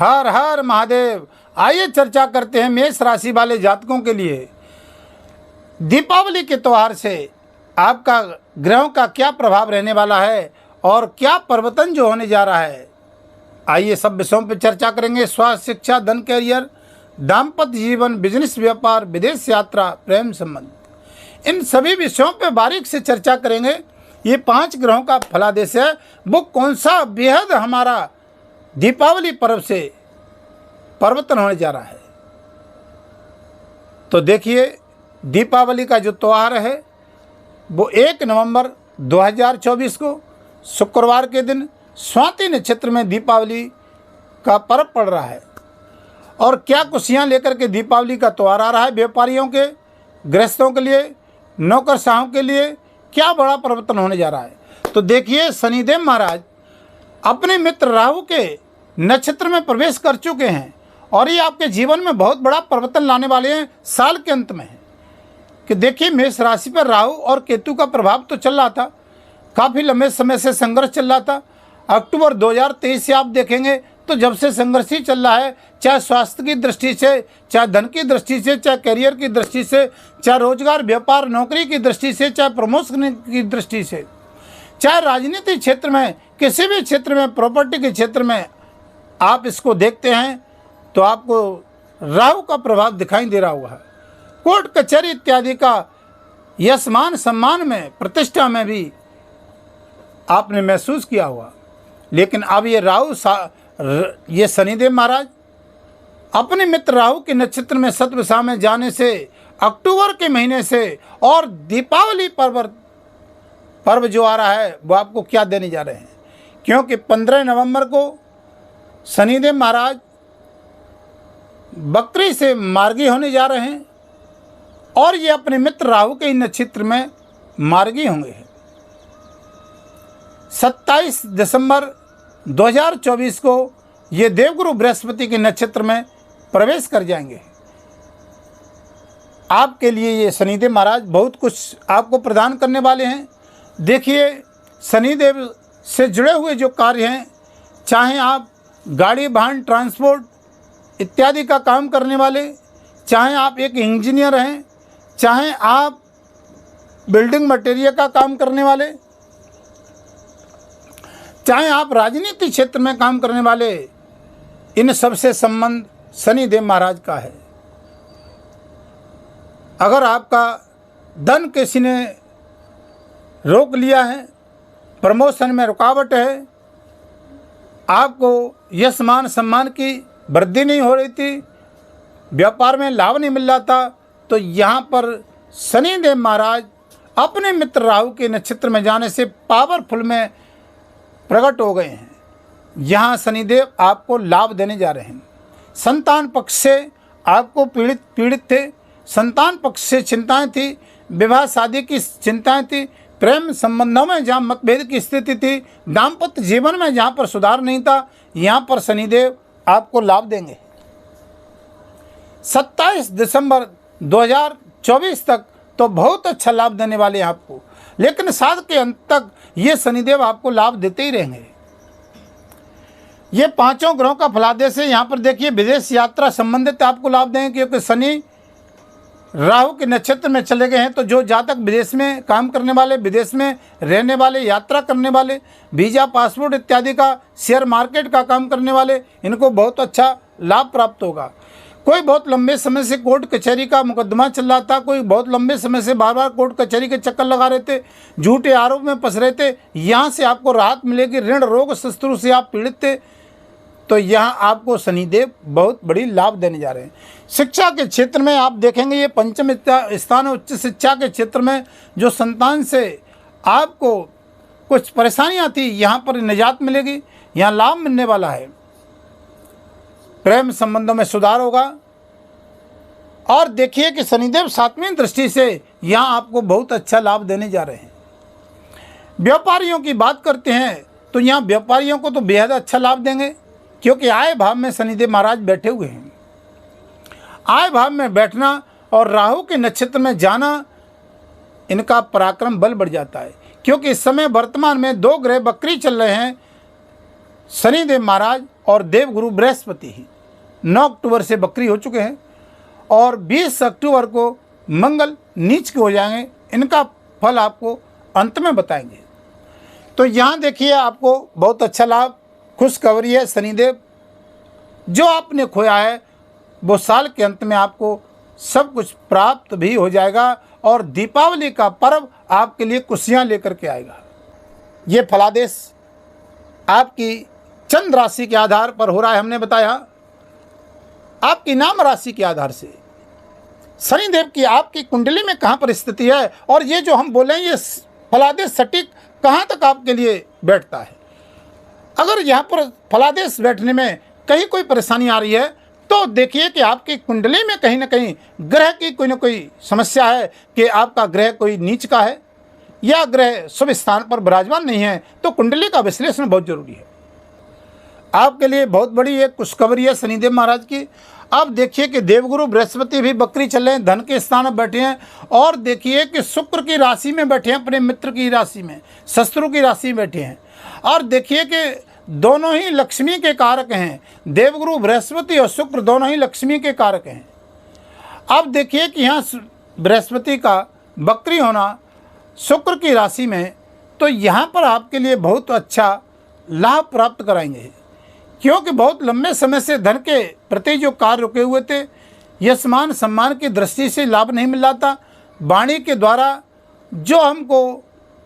हर हर महादेव। आइए चर्चा करते हैं मेष राशि वाले जातकों के लिए दीपावली के त्यौहार से आपका ग्रहों का क्या प्रभाव रहने वाला है और क्या परिवर्तन जो होने जा रहा है। आइए सब विषयों पर चर्चा करेंगे। स्वास्थ्य, शिक्षा, धन, कैरियर, दाम्पत्य जीवन, बिजनेस, व्यापार, विदेश यात्रा, प्रेम संबंध, इन सभी विषयों पर बारीक से चर्चा करेंगे। ये 5 ग्रहों का फलादेश है, वो कौन सा बेहद हमारा दीपावली पर्व से परिवर्तन होने जा रहा है। तो देखिए, दीपावली का जो त्यौहार है वो 1 नवंबर 2024 को शुक्रवार के दिन स्वाति नक्षत्र में दीपावली का पर्व पड़ रहा है। और क्या खुशियाँ लेकर के दीपावली का त्यौहार आ रहा है व्यापारियों के, गृहस्थों के लिए, नौकरशाहों के लिए क्या बड़ा परिवर्तन होने जा रहा है। तो देखिए, शनिदेव महाराज अपने मित्र राहु के नक्षत्र में प्रवेश कर चुके हैं और ये आपके जीवन में बहुत बड़ा परिवर्तन लाने वाले हैं साल के अंत में। कि देखिए, मेष राशि पर राहु और केतु का प्रभाव तो चल रहा था, काफ़ी लंबे समय से संघर्ष चल रहा था। अक्टूबर 2023 से आप देखेंगे तो जब से संघर्ष ही चल रहा है, चाहे स्वास्थ्य की दृष्टि से, चाहे धन की दृष्टि से, चाहे करियर की दृष्टि से, चाहे रोजगार, व्यापार, नौकरी की दृष्टि से, चाहे प्रमोशन की दृष्टि से, चाहे राजनीतिक क्षेत्र में, किसी भी क्षेत्र में, प्रॉपर्टी के क्षेत्र में आप इसको देखते हैं तो आपको राहु का प्रभाव दिखाई दे रहा होगा। कोर्ट कचहरी इत्यादि का यश, मान, सम्मान में, प्रतिष्ठा में भी आपने महसूस किया हुआ। लेकिन अब ये शनिदेव महाराज अपने मित्र राहु के नक्षत्र में सतविषा में जाने से अक्टूबर के महीने से और दीपावली पर्व जो आ रहा है वो आपको क्या देने जा रहे हैं। क्योंकि 15 नवंबर को शनिदेव महाराज बकरी से मार्गी होने जा रहे हैं और ये अपने मित्र राहु के नक्षत्र में मार्गी होंगे। 27 दिसंबर 2024 को ये देवगुरु बृहस्पति के नक्षत्र में प्रवेश कर जाएंगे। आपके लिए ये शनिदेव महाराज बहुत कुछ आपको प्रदान करने वाले हैं। देखिए, शनिदेव से जुड़े हुए जो कार्य हैं, चाहे आप गाड़ी, वाहन, ट्रांसपोर्ट इत्यादि का काम करने वाले, चाहे आप एक इंजीनियर हैं, चाहे आप बिल्डिंग मटेरियल का काम करने वाले, चाहे आप राजनीतिक क्षेत्र में काम करने वाले, इन सबसे संबंध शनिदेव महाराज का है। अगर आपका धन किसी ने रोक लिया है, प्रमोशन में रुकावट है, आपको यश, मान, सम्मान की वृद्धि नहीं हो रही थी, व्यापार में लाभ नहीं मिल रहा था, तो यहाँ पर शनिदेव महाराज अपने मित्र राहु के नक्षत्र में जाने से पावरफुल में प्रकट हो गए हैं। यहाँ शनिदेव आपको लाभ देने जा रहे हैं। संतान पक्ष से आपको पीड़ित थे, संतान पक्ष से चिंताएं थी, विवाह शादी की चिंताएं थी, प्रेम संबंधों में जहाँ मतभेद की स्थिति थी, दाम्पत्य जीवन में जहाँ पर सुधार नहीं था, यहाँ पर शनिदेव आपको लाभ देंगे। 27 दिसंबर 2024 तक तो बहुत अच्छा लाभ देने वाले हैं आपको, लेकिन साल के अंत तक ये शनिदेव आपको लाभ देते ही रहेंगे। ये 5 ग्रहों का फलादेश है। यहाँ पर देखिए, विदेश यात्रा संबंधित आपको लाभ देंगे, क्योंकि शनि राहु के नक्षत्र में चले गए हैं। तो जो जातक विदेश में काम करने वाले, विदेश में रहने वाले, यात्रा करने वाले, वीज़ा, पासपोर्ट इत्यादि का, शेयर मार्केट का काम करने वाले, इनको बहुत अच्छा लाभ प्राप्त होगा। कोई बहुत लंबे समय से कोर्ट कचहरी का मुकदमा चल रहा था, कोई बहुत लंबे समय से बार बार कोर्ट कचहरी के चक्कर लगा रहे थे, झूठे आरोप में फंस रहे थे, यहाँ से आपको राहत मिलेगी। ऋण, रोग, शत्रु से आप पीड़ित थे, तो यहाँ आपको शनिदेव बहुत बड़ी लाभ देने जा रहे हैं। शिक्षा के क्षेत्र में आप देखेंगे, ये 5वें स्थान उच्च शिक्षा के क्षेत्र में जो संतान से आपको कुछ परेशानियाँ थी, यहाँ पर निजात मिलेगी, यहाँ लाभ मिलने वाला है। प्रेम संबंधों में सुधार होगा। और देखिए कि शनिदेव 7वीं दृष्टि से यहाँ आपको बहुत अच्छा लाभ देने जा रहे हैं। व्यापारियों की बात करते हैं तो यहाँ व्यापारियों को तो बेहद अच्छा लाभ देंगे, क्योंकि आय भाव में शनिदेव महाराज बैठे हुए हैं। आय भाव में बैठना और राहु के नक्षत्र में जाना, इनका पराक्रम बल बढ़ जाता है। क्योंकि इस समय वर्तमान में 2 ग्रह बकरी चल रहे हैं। शनिदेव महाराज और देवगुरु बृहस्पति ही 9 अक्टूबर से वक्री हो चुके हैं और 20 अक्टूबर को मंगल नीच के हो जाएंगे। इनका फल आपको अंत में बताएंगे। तो यहाँ देखिए आपको बहुत अच्छा लाभ, खुशखबरी है। शनिदेव जो आपने खोया है वो साल के अंत में आपको सब कुछ प्राप्त भी हो जाएगा और दीपावली का पर्व आपके लिए खुशियाँ लेकर के आएगा। ये फलादेश आपकी चंद्र राशि के आधार पर हो रहा है। हमने बताया आपकी नाम राशि के आधार से शनिदेव की आपकी कुंडली में कहाँ पर स्थिति है और ये जो हम बोले ये फलादेश सटीक कहाँ तक आपके लिए बैठता है। अगर यहाँ पर फलादेश बैठने में कहीं कोई परेशानी आ रही है तो देखिए कि आपकी कुंडली में कहीं ना कहीं ग्रह की कोई ना कोई समस्या है कि आपका ग्रह कोई नीच का है या ग्रह शुभ स्थान पर विराजमान नहीं है। तो कुंडली का विश्लेषण बहुत जरूरी है। आपके लिए बहुत बड़ी एक खुशखबरी है शनिदेव महाराज की। अब देखिए कि देवगुरु बृहस्पति भी वक्री चल रहे हैं, धन के स्थान में बैठे हैं और देखिए कि शुक्र की राशि में बैठे हैं, अपने मित्र की राशि में, शत्रु की राशि में बैठे हैं। और देखिए कि दोनों ही लक्ष्मी के कारक हैं। देवगुरु बृहस्पति और शुक्र दोनों ही लक्ष्मी के कारक हैं। अब देखिए कि यहाँ बृहस्पति का वक्री होना शुक्र की राशि में, तो यहाँ पर आपके लिए बहुत अच्छा लाभ प्राप्त कराएंगे, क्योंकि बहुत लंबे समय से धन के प्रति जो कार्य रुके हुए थे, यशमान सम्मान की दृष्टि से लाभ नहीं मिल रहा था। वाणी के द्वारा जो हमको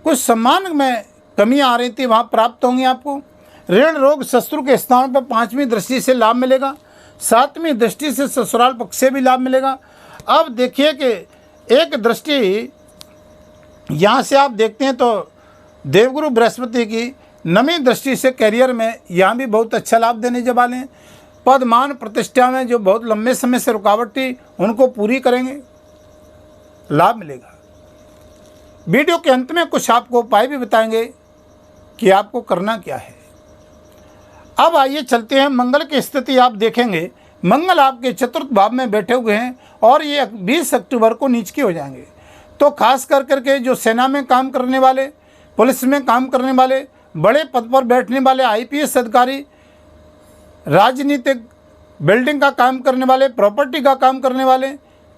कुछ सम्मान में कमियां आ रही थी वहाँ प्राप्त होंगी आपको। ऋण रोग शत्रु के स्थान पर 5वीं दृष्टि से लाभ मिलेगा, 7वीं दृष्टि से ससुराल पक्ष से भी लाभ मिलेगा। अब देखिए कि एक दृष्टि यहाँ से आप देखते हैं तो देवगुरु बृहस्पति की 9वीं दृष्टि से करियर में यहाँ भी बहुत अच्छा लाभ देने जा वाले हैं। पद मान प्रतिष्ठा में जो बहुत लंबे समय से रुकावट थी उनको पूरी करेंगे, लाभ मिलेगा। वीडियो के अंत में कुछ आपको उपाय भी बताएंगे कि आपको करना क्या है। अब आइए चलते हैं मंगल की स्थिति। आप देखेंगे मंगल आपके चतुर्थ भाव में बैठे हुए हैं और ये 20 अक्टूबर को नीच के हो जाएंगे। तो खास कर करके जो सेना में काम करने वाले, पुलिस में काम करने वाले, बड़े पद पर बैठने वाले आईपीएस अधिकारी, राजनीतिक बिल्डिंग का काम करने वाले, प्रॉपर्टी का काम करने वाले,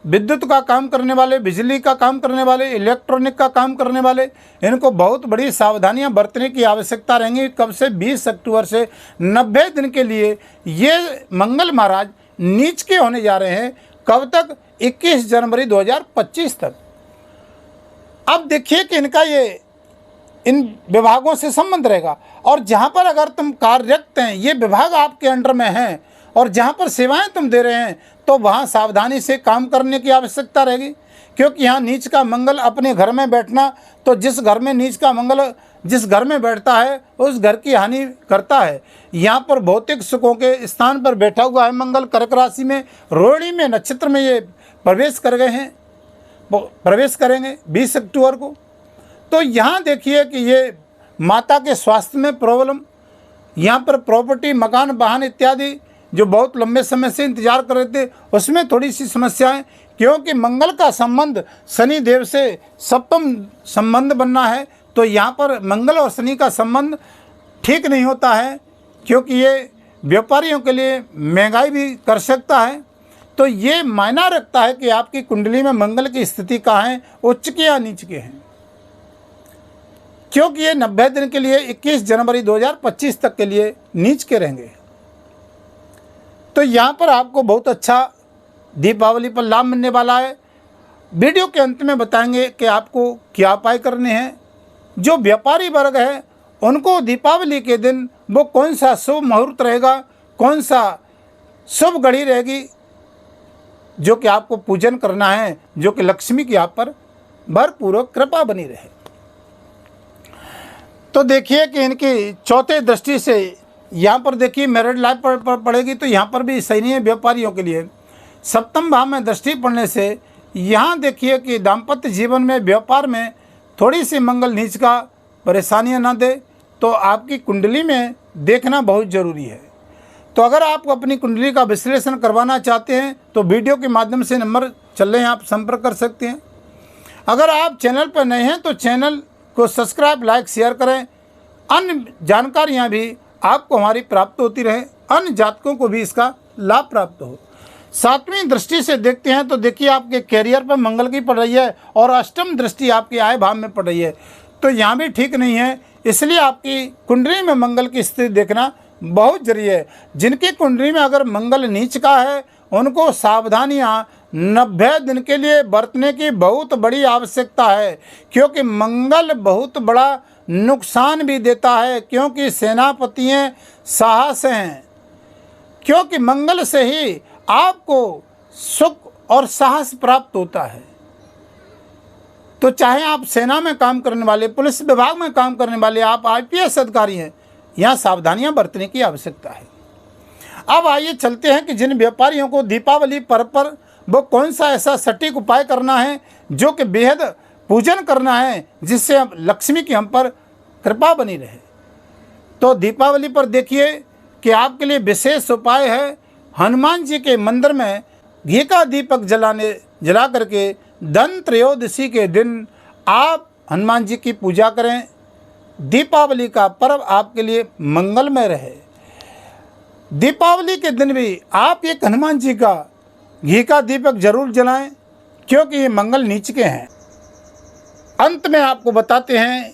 विद्युत का काम करने वाले, बिजली का काम करने वाले, इलेक्ट्रॉनिक का काम करने वाले, इनको बहुत बड़ी सावधानियां बरतने की आवश्यकता रहेंगी। कब से 20 अक्टूबर से 90 दिन के लिए ये मंगल महाराज नीच के होने जा रहे हैं। कब तक? 21 जनवरी 2025 तक। अब देखिए कि इनका ये इन विभागों से संबंध रहेगा और जहाँ पर अगर तुम कार्यरत हैं, ये विभाग आपके अंडर में हैं और जहाँ पर सेवाएं तुम दे रहे हैं, तो वहाँ सावधानी से काम करने की आवश्यकता रहेगी, क्योंकि यहाँ नीच का मंगल अपने घर में बैठना, तो जिस घर में नीच का मंगल जिस घर में बैठता है उस घर की हानि करता है। यहाँ पर भौतिक सुखों के स्थान पर बैठा हुआ है मंगल कर्क राशि में, रोहिणी में नक्षत्र में ये प्रवेश कर गए हैं, प्रवेश करेंगे 20 अक्टूबर को। तो यहाँ देखिए कि ये माता के स्वास्थ्य में प्रॉब्लम, यहाँ पर प्रॉपर्टी, मकान, वाहन इत्यादि जो बहुत लंबे समय से इंतजार कर रहे थे उसमें थोड़ी सी समस्याएं, क्योंकि मंगल का संबंध शनि देव से सप्तम संबंध बनना है। तो यहाँ पर मंगल और शनि का संबंध ठीक नहीं होता है, क्योंकि ये व्यापारियों के लिए महंगाई भी कर सकता है। तो ये मायना रखता है कि आपकी कुंडली में मंगल की स्थिति कहाँ है, उच्च के या नीच के हैं, क्योंकि ये 90 दिन के लिए 21 जनवरी 2025 तक के लिए नीच के रहेंगे। तो यहाँ पर आपको बहुत अच्छा दीपावली पर लाभ मिलने वाला है। वीडियो के अंत में बताएंगे कि आपको क्या उपाय करने हैं। जो व्यापारी वर्ग है उनको दीपावली के दिन वो कौन सा शुभ मुहूर्त रहेगा, कौन सा शुभ घड़ी रहेगी जो कि आपको पूजन करना है, जो कि लक्ष्मी की आप पर भरपूर्वक कृपा बनी रहे। तो देखिए कि इनकी चौथे दृष्टि से यहाँ पर देखिए मैरिड लाइफ पर पड़ेगी, तो यहाँ पर भी सही नहीं है व्यापारियों के लिए। सप्तम भाव में दृष्टि पड़ने से यहाँ देखिए कि दाम्पत्य जीवन में, व्यापार में थोड़ी सी मंगल नीच का परेशानियाँ ना दे, तो आपकी कुंडली में देखना बहुत ज़रूरी है। तो अगर आप अपनी कुंडली का विश्लेषण करवाना चाहते हैं तो वीडियो के माध्यम से नंबर चल रहे हैं, आप संपर्क कर सकते हैं। अगर आप चैनल पर नए हैं तो चैनल को सब्सक्राइब, लाइक, शेयर करें। अन्य जानकारियाँ भी आपको हमारी प्राप्त होती रहे। अन्य जातकों को भी इसका लाभ प्राप्त हो। सातवीं दृष्टि से देखते हैं तो देखिए आपके कैरियर पर मंगल की पड़ रही है और अष्टम दृष्टि आपके आय भाव में पड़ रही है, तो यहाँ भी ठीक नहीं है। इसलिए आपकी कुंडली में मंगल की स्थिति देखना बहुत जरूरी है। जिनकी कुंडली में अगर मंगल नीच का है उनको सावधानियाँ 90 दिन के लिए बरतने की बहुत बड़ी आवश्यकता है, क्योंकि मंगल बहुत बड़ा नुकसान भी देता है, क्योंकि सेनापति साहस हैं, क्योंकि मंगल से ही आपको सुख और साहस प्राप्त होता है। तो चाहे आप सेना में काम करने वाले, पुलिस विभाग में काम करने वाले, आप IPS अधिकारी हैं, यहाँ सावधानियां बरतने की आवश्यकता है। अब आइए चलते हैं कि जिन व्यापारियों को दीपावली पर्व पर वो कौन सा ऐसा सटीक उपाय करना है जो कि बेहद पूजन करना है, जिससे लक्ष्मी की हम पर कृपा बनी रहे। तो दीपावली पर देखिए कि आपके लिए विशेष उपाय है, हनुमान जी के मंदिर में घी का दीपक जला करके धन त्रयोदशी के दिन आप हनुमान जी की पूजा करें। दीपावली का पर्व आपके लिए मंगलमय रहे। दीपावली के दिन भी आप एक हनुमान जी का घी का दीपक जरूर जलाएं, क्योंकि ये मंगल नीच के हैं। अंत में आपको बताते हैं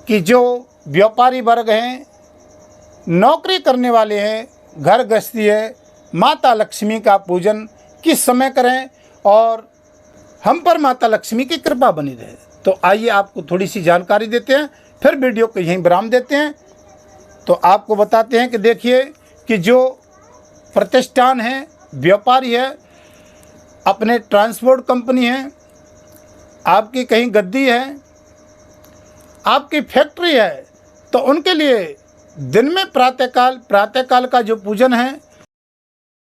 कि जो व्यापारी वर्ग हैं, नौकरी करने वाले हैं, घर गृहस्थी है, माता लक्ष्मी का पूजन किस समय करें और हम पर माता लक्ष्मी की कृपा बनी रहे। तो आइए आपको थोड़ी सी जानकारी देते हैं, फिर वीडियो को यहीं विराम देते हैं। तो आपको बताते हैं कि देखिए कि जो प्रतिष्ठान है, व्यापारी है, अपने ट्रांसपोर्ट कंपनी है, आपकी कहीं गद्दी है, आपकी फैक्ट्री है, तो उनके लिए दिन में प्रातःकाल का जो पूजन है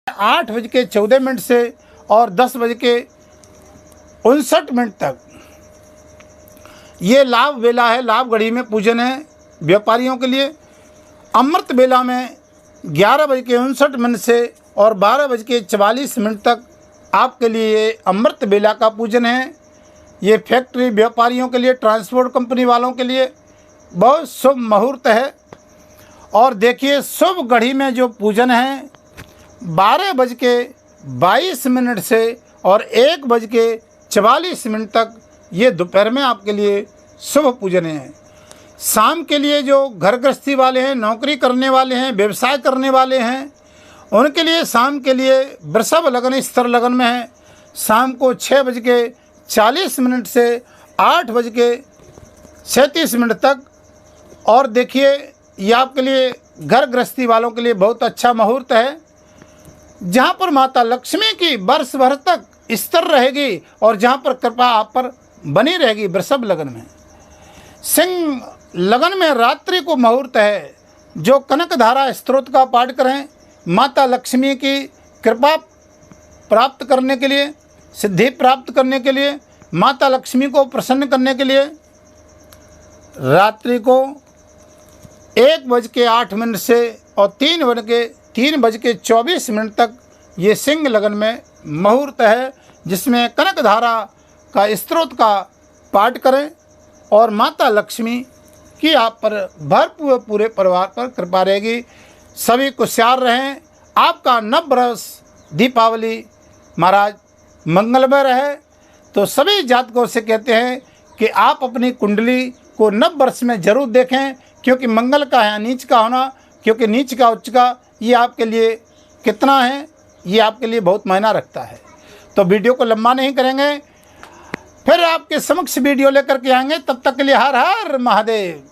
8:14 से और 10:59 तक ये लाभ वेला है, लाभ घड़ी में पूजन है व्यापारियों के लिए। अमृत बेला में 11:59 से और 12:44 तक आपके लिए अमृत बेला का पूजन है। ये फैक्ट्री व्यापारियों के लिए, ट्रांसपोर्ट कंपनी वालों के लिए बहुत शुभ मुहूर्त है। और देखिए शुभ घड़ी में जो पूजन है 12:22 से और 1:44 तक ये दोपहर में आपके लिए शुभ पूजन है। शाम के लिए जो घर गृहस्थी वाले हैं, नौकरी करने वाले हैं, व्यवसाय करने वाले हैं, उनके लिए शाम के लिए वृषभ लगन स्तर लगन में है, शाम को 6:40 से 8:37 तक। और देखिए ये आपके लिए घर गृहस्थी वालों के लिए बहुत अच्छा मुहूर्त है, जहाँ पर माता लक्ष्मी की वर्ष भर तक स्थिर रहेगी और जहाँ पर कृपा आप पर बनी रहेगी। वृषभ लगन में, सिंह लगन में रात्रि को मुहूर्त है। जो कनक धारा स्तोत्र का पाठ करें, माता लक्ष्मी की कृपा प्राप्त करने के लिए, सिद्धि प्राप्त करने के लिए, माता लक्ष्मी को प्रसन्न करने के लिए, रात्रि को 1:08 से और 3:24 तक ये सिंह लगन में मुहूर्त है, जिसमें कनक धारा का स्तोत्र का पाठ करें और माता लक्ष्मी की आप पर भरपूर पूरे परिवार पर कृपा रहेगी। सभी कुशल रहें। आपका नव वर्ष दीपावली महाराज मंगलमय रहे। तो सभी जातकों से कहते हैं कि आप अपनी कुंडली को नव वर्ष में जरूर देखें, क्योंकि मंगल का है नीच का होना, क्योंकि नीच का उच्च का ये आपके लिए कितना है, ये आपके लिए बहुत मायना रखता है। तो वीडियो को लंबा नहीं करेंगे, फिर आपके समक्ष वीडियो लेकर के आएंगे। तब तक के लिए हर हर महादेव।